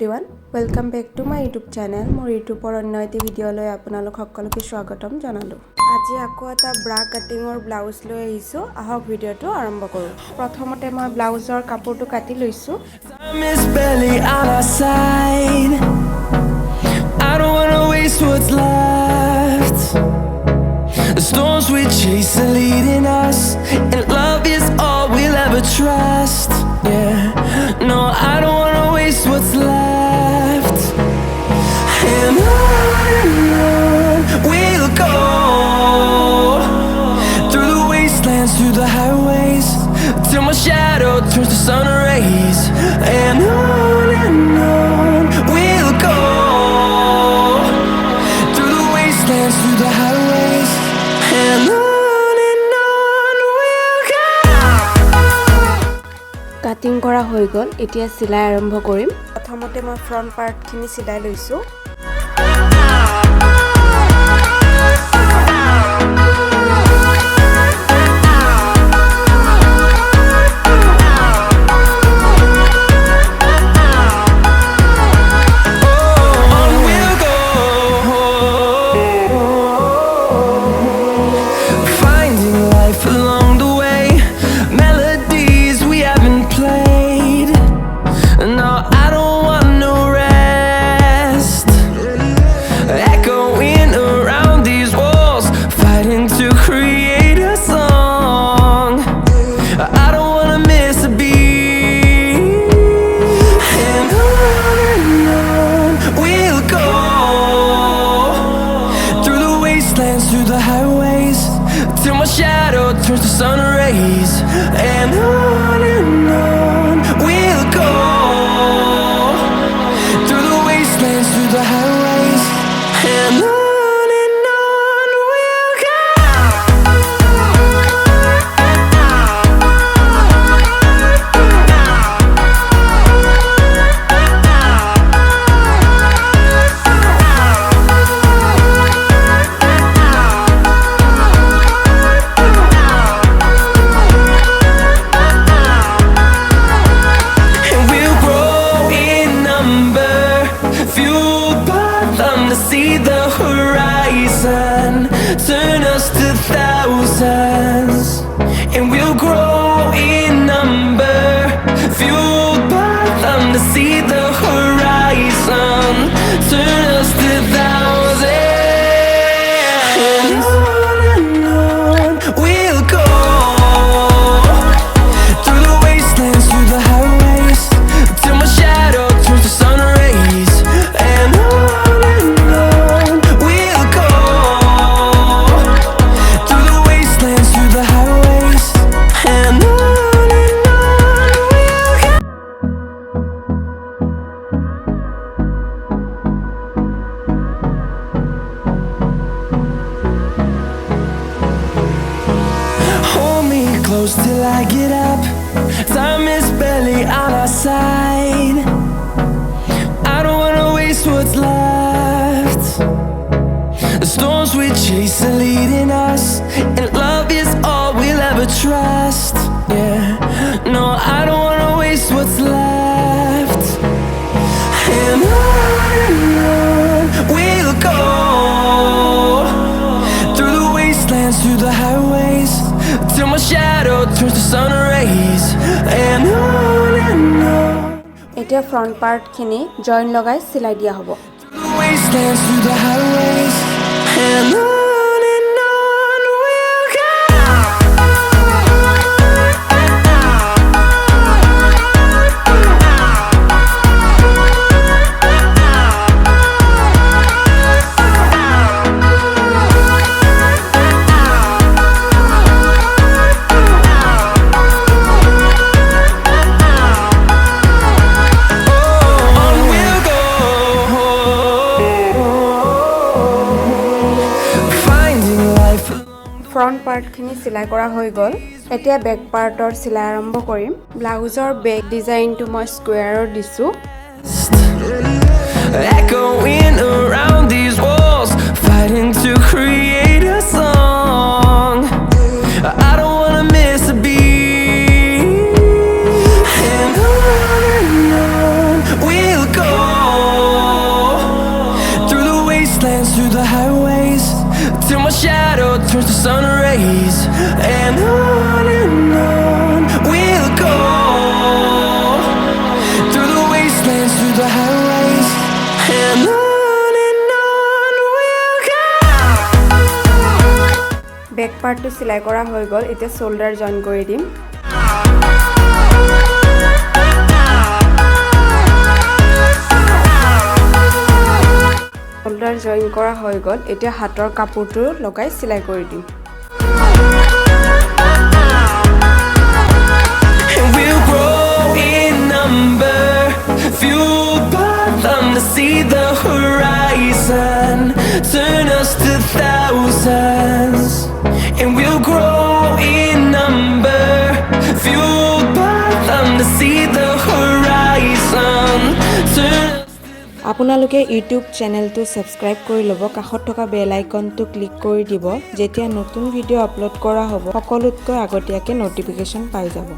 everyone, welcome back to my YouTube channel. More YouTube or another video loi apunalok hokkoloke swagatam janalu. Aji ako eta bra cutting or blouse loi ahisu. Ahok video to arambho koru. Prothomote moi blouse or kapor to kati loisu. Miss belly on our side. I don't wanna waste what's left. The storms we chase are leading us, and love is all we'll ever trust. Yeah, no, I don't wanna waste what's left. And on we'll go, through the wastelands, through the highways, till my shadow turns to sun rays. And on we'll go, through the wastelands, through the highways, and on we'll go. Cutting kora hoi gol, etia silai arambho korim. Prothomote moi front part khini silai loisu. Through the highways, till my shadow turns to sun rays. And on we'll go, through the wastelands, through the highways, and on we'll go. See the horizon, turn us to thousands, and we'll grow in number, fueled by them. To see the horizon, turn us to thousands, and on we'll go, through the wastelands, through the highways, till my shadow turns to sun rays. And close till I get up. Time is barely on our side. I don't wanna waste what's left. The storms we chase are leading us, and love is all we'll ever trust. Yeah, no, I don't wanna waste what's left. And on we'll go, through the wastelands, through the highways, till my shadow turns to sun rays. And on Etia front part khini join logai silai dia hobo. through the wastelands, through the highways, and on we'll go. Front part khini silai kora hoi gol. Etia back part or silai arambho korim. Blouse or back design to moi square or disu. Echoing around these walls, fighting to create a song. I don't wanna miss a beat. And on we'll go. sun rays, and on we'll go, through the wastelands, through the highways, and on we'll go. Back পাৰ্টটো সিলাই কৰা হৈ গ'ল এতিয়া শোল্ডাৰ join কৰি দিম শোল্ডাৰ join কৰা হৈ গ'ল এতিয়া হাতৰ কাপোৰটো লগাই সিলাই কৰি দিম We'll grow in number, fueled by them to see the horizon, turn us to thousands. And we'll grow in number, fueled by them to see the horizon, turn us. আপোনালোকে ইউটিউব চেনেলটো সাবস্ক্ৰাইব কৰি ল'ব কাষত থকা bell আইকনটো click কৰি দিব যেতিয়া নতুন ভিডিঅ' আপলোড কৰা হ'ব সকলোতকৈ আগতীয়াকৈ নটিফিকেশ্যন পাই যাব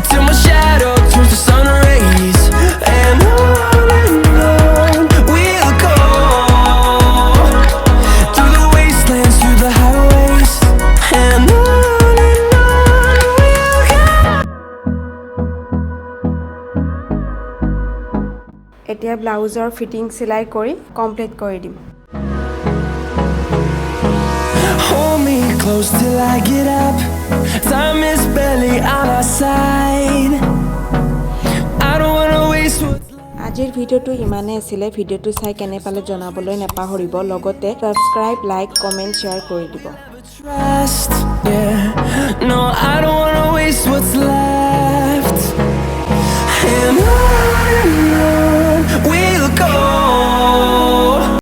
Till my shadow turns to sun rays, and on we'll go, through the wastelands, through the highways, and on we'll go. এতিয়া ব্লাউজৰ ফিটিং সিলাই কৰি কমপ্লিট কৰি দিম Hold me close till I get up. Time is barely on our side. I don't wanna waste what's left. আজিৰ ভিডিঅ'টো ইমানে আছিল ভিডিঅ'টো চাই কেনে পালে জনাবলৈ নাপাহৰিব লগতে সাবস্ক্ৰাইব লাইক কমেন্ট শেয়াৰ কৰি দিব Trust.